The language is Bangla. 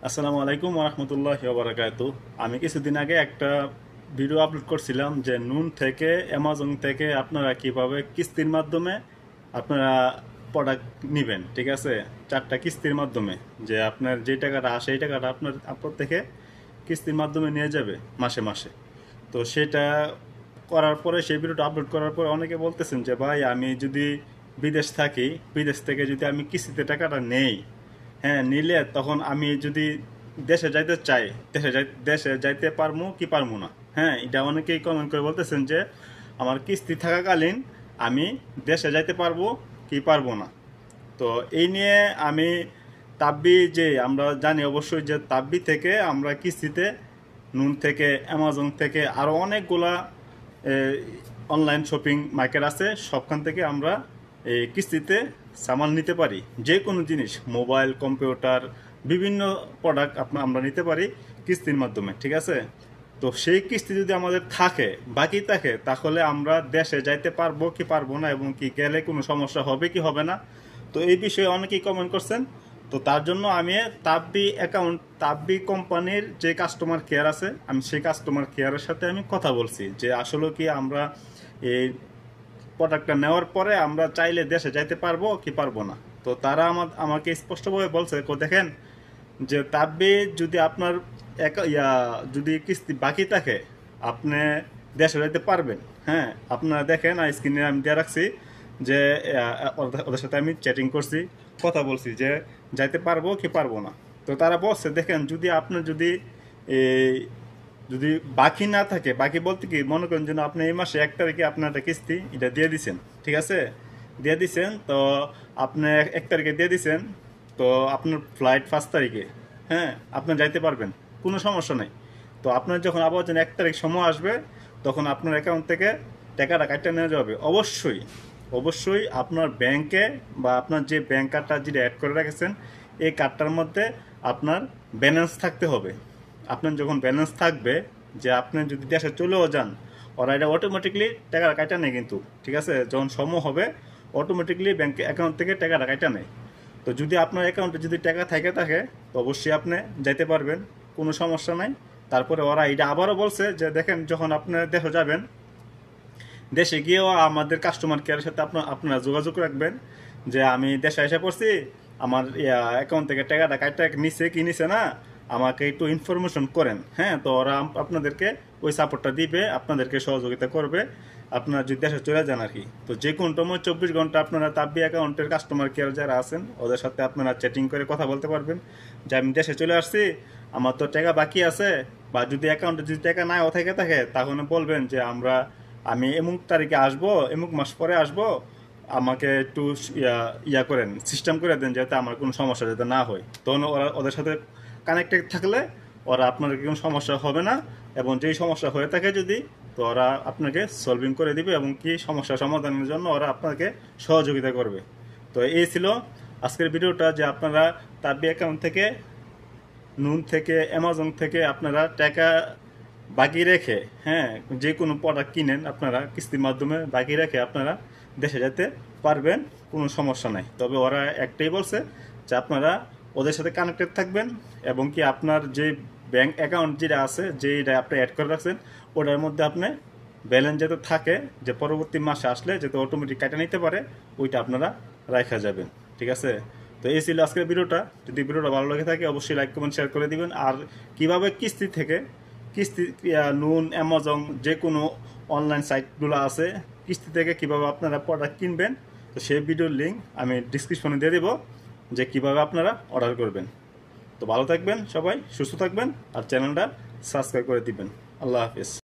আসসালামু আলাইকুম ওরহমতুল্লাহি ওবারাকাতু। আমি কিছুদিন আগে একটা ভিডিও আপলোড করছিলাম যে নুন থেকে অ্যামাজন থেকে আপনারা কিভাবে কিস্তির মাধ্যমে আপনারা প্রোডাক্ট নেবেন। ঠিক আছে, 4টা কিস্তির মাধ্যমে যে আপনার যে টাকাটা আসে এই টাকাটা আপনার থেকে কিস্তির মাধ্যমে নিয়ে যাবে মাসে মাসে। তো সেটা করার পরে সেই ভিডিওটা আপলোড করার পরে অনেকে বলতেছেন যে ভাই আমি যদি বিদেশ থাকি, বিদেশ থেকে যদি আমি কিস্তিতে টাকাটা নেই, হ্যাঁ নিলে তখন আমি যদি দেশে যাইতে চাই, দেশে যাইতে পারবো কি পারবো না। হ্যাঁ, এটা অনেকেই কমেন্ট করে বলতেছেন যে আমার কিস্তি থাকাকালীন আমি দেশে যাইতে পারবো কি পারবো না। তো এই নিয়ে আমি তাব্বি, যে আমরা জানি অবশ্যই যে তাব্বি থেকে আমরা কিস্তিতে নুন থেকে অ্যামাজন থেকে আরও অনেকগুলা অনলাইন শপিং মার্কেট আছে, সবখান থেকে আমরা এই কিস্তিতে সামাল নিতে পারি। যে কোনো জিনিস, মোবাইল, কম্পিউটার, বিভিন্ন প্রোডাক্ট আমরা নিতে পারি কিস্তির মাধ্যমে। ঠিক আছে, তো সেই কিস্তি যদি আমাদের থাকে, বাকি থাকে, তাহলে আমরা দেশে যাইতে পারবো কি পারবো না, এবং কি গেলে কোনো সমস্যা হবে কি হবে না। তো এই বিষয়ে অনেকেই কমেন্ট করছেন। তো তার জন্য আমি তাব্বি কোম্পানির যে কাস্টমার কেয়ার আছে, আমি সেই কাস্টমার কেয়ারের সাথে আমি কথা বলছি যে আসলে কি আমরা এই প্রোডাক্টটা নেওয়ার পরে আমরা চাইলে দেশে যাইতে পারবো কি পারবো না। তো তারা আমাকে স্পষ্টভাবে বলছে, দেখেন যে তাব্বি যদি আপনার যদি কিস্তি বাকি থাকে, আপনি দেশে যাইতে পারবেন। হ্যাঁ, আপনারা দেখেন স্ক্রিনে আমি দিয়ে রাখছি যে ওদের সাথে আমি চ্যাটিং করছি, কথা বলছি যে যাইতে পারবো কি পারবো না। তো তারা বলছে দেখেন যদি আপনার এই যদি বাকি না থাকে, বাকি বলতে কি, মনে করেন যেন আপনি এই মাসে 1 তারিখে আপনার একটা কিস্তি এটা দিয়ে দিছেন, ঠিক আছে, দিয়ে দিছেন, তো আপনি 1 তারিখে দিয়ে দিছেন, তো আপনার ফ্লাইট 5 তারিখে, হ্যাঁ আপনি যাইতে পারবেন, কোনো সমস্যা নেই। তো আপনার যখন আবার যেন 1 তারিখ সময় আসবে, তখন আপনার অ্যাকাউন্ট থেকে টাকাটা কাটতে নেওয়া যাবে। অবশ্যই অবশ্যই আপনার ব্যাংকে বা আপনার যে ব্যাংক কার্ডটা যেটা অ্যাড করে রেখেছেন, এই কার্ডটার মধ্যে আপনার ব্যালেন্স থাকতে হবে। আপনার যখন ব্যালেন্স থাকবে, যে আপনি যদি দেশে চলেও যান, ওরা এটা অটোমেটিকলি টাকাটা কাটা নেয় কিন্তু। ঠিক আছে, যখন সময় হবে অটোমেটিকলি ব্যাংক অ্যাকাউন্ট থেকে টাকাটা কাটা নেয়। তো যদি আপনার অ্যাকাউন্টে যদি টাকা থাকে, তো অবশ্যই আপনি যাইতে পারবেন, কোনো সমস্যা নাই। তারপরে ওরা এটা আবারও বলছে যে দেখেন যখন আপনি দেশে যাবেন, দেশে গিয়েও আমাদের কাস্টমার কেয়ারের সাথে আপনারা যোগাযোগ রাখবেন যে আমি দেশে এসে পড়ছি, আমার অ্যাকাউন্ট থেকে টাকাটা কাটটা নিছে কি নিছে না, আমাকে একটু ইনফরমেশন করেন। হ্যাঁ, তো ওরা আপনাদেরকে ওই সাপোর্টটা দিবে, আপনাদেরকে সহযোগিতা করবে আপনারা যদি দেশে চলে যান আর কি। তো যে কোনো সময় 24 ঘন্টা আপনারা তাব্বি অ্যাকাউন্টের কাস্টমার কেয়ার যারা আছেন ওদের সাথে আপনারা চ্যাটিং করে কথা বলতে পারবেন যে আমি দেশে চলে আসছি, আমার তো টাকা বাকি আছে। বা যদি অ্যাকাউন্টে যদি টাকা নাও থাকে তাহলে বলবেন যে আমি এমুক তারিখে আসবো, এমুক মাস পরে আসবো, আমাকে একটু ইয়া করেন, সিস্টেম করে দেন যাতে আমার কোনো সমস্যা যাতে না হয়। তখন ওদের সাথে কানেক্টেড থাকলে ওরা আপনার কোনো সমস্যা হবে না, এবং যেই সমস্যা হয়ে থাকে যদি, তো ওরা আপনাকে সলভিং করে দিবে, এবং কি সমস্যা সমাধানের জন্য ওরা আপনাকে সহযোগিতা করবে। তো এই ছিল আজকের ভিডিওটা, যে আপনারা তাব্বি অ্যাকাউন্ট থেকে, নুন থেকে, অ্যামাজন থেকে আপনারা টাকা বাকি রেখে, হ্যাঁ যে কোনো প্রোডাক্ট কিনেন আপনারা কিস্তির মাধ্যমে বাকি রেখে আপনারা দেশে যেতে পারবেন, কোনো সমস্যা নাই। তবে ওরা একটাই বলছে যে আপনারা ওদের সাথে কানেক্টেড থাকবেন, এবং কি আপনার যে ব্যাংক অ্যাকাউন্ট যেটা আছে, যেটা আপনি অ্যাড করে রাখছেন, ওটার মধ্যে আপনি ব্যালেন্স যাতে থাকে, যে পরবর্তী মাসে আসলে যাতে অটোমেটিক কাটা নিতে পারে, ওইটা আপনারা রাখা যাবেন। ঠিক আছে, তো এই ছিল আজকের ভিডিওটা। যদি ভিডিওটা ভালো লাগে থাকে অবশ্যই লাইক কমেন্ট শেয়ার করে দিবেন। আর কিভাবে কিস্তি নুন, অ্যামাজন, যে কোনো অনলাইন সাইটগুলো আছে, কিস্তি থেকে কিভাবে আপনারা প্রোডাক্ট কিনবেন, তো সেই ভিডিওর লিঙ্ক আমি ডিসক্রিপশনে দিয়ে দেবো, যে কিভাবে আপনারা অর্ডার করবেন। তো ভালো থাকবেন সবাই, সুস্থ থাকবেন, আর চ্যানেলটা সাবস্ক্রাইব করে দিবেন। আল্লাহ হাফিজ।